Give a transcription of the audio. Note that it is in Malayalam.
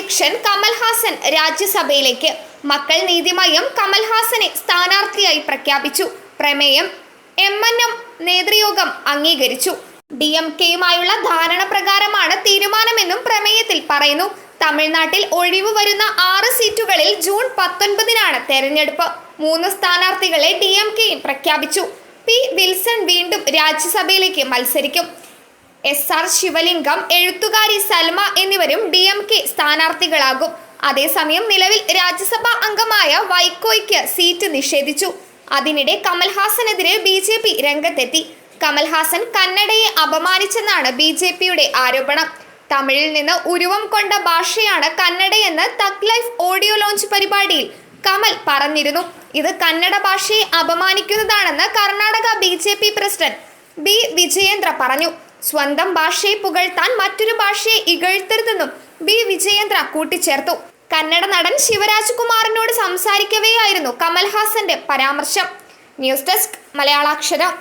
അധ്യക്ഷൻ കമൽഹാസൻ രാജ്യസഭയിലേക്ക്. മക്കൾ നീതിമയം കമൽഹാസനെ സ്ഥാനാർത്ഥിയായി പ്രഖ്യാപിച്ചു. പ്രമേയം എം നേതൃയോഗം അംഗീകരിച്ചു. DMKയുമായുള്ള ധാരണ പ്രകാരമാണ് തീരുമാനമെന്നും പ്രമേയത്തിൽ പറയുന്നു. തമിഴ്നാട്ടിൽ ഒഴിവ് വരുന്ന 6 സീറ്റുകളിൽ ജൂൺ 19-നാണ് തെരഞ്ഞെടുപ്പ്. 3 സ്ഥാനാർത്ഥികളെ DMKയും പ്രഖ്യാപിച്ചു. P. വിൽസൺ വീണ്ടും രാജ്യസഭയിലേക്ക് മത്സരിക്കും. SR ശിവലിംഗം, എഴുത്തുകാരി സൽമ എന്നിവരും DMK സ്ഥാനാർത്ഥികളാകും. അതേസമയം നിലവിൽ രാജ്യസഭാ അംഗമായ വൈക്കോയ്ക്ക് സീറ്റ് നിഷേധിച്ചു. അതിനിടെ കമൽഹാസനെതിരെ BJP രംഗത്തെത്തി. കമൽഹാസൻ കന്നഡയെ അപമാനിച്ചെന്നാണ് BJPയുടെ ആരോപണം. തമിഴിൽ നിന്ന് ഉരുവം കൊണ്ട ഭാഷയാണ് കന്നഡയെന്ന് തഗ് ലൈഫ് ഓഡിയോ ലോഞ്ച് പരിപാടിയിൽ കമൽ പറഞ്ഞിരുന്നു. ഇത് കന്നഡ ഭാഷയെ അപമാനിക്കുന്നതാണെന്ന് കർണാടക BJP പ്രസിഡന്റ് B. വിജയേന്ദ്ര പറഞ്ഞു. സ്വന്തം ഭാഷയെ പുകഴ്ത്താൻ മറ്റൊരു ഭാഷയെ ഇകഴ്ത്തരുതെന്നും B. വിജയേന്ദ്ര കൂട്ടിച്ചേർത്തു. കന്നഡ നടൻ ശിവരാജ്കുമാറിനോട് സംസാരിക്കവെയായിരുന്നു കമൽഹാസന്റെ പരാമർശം. News desk മലയാളാക്ഷരം.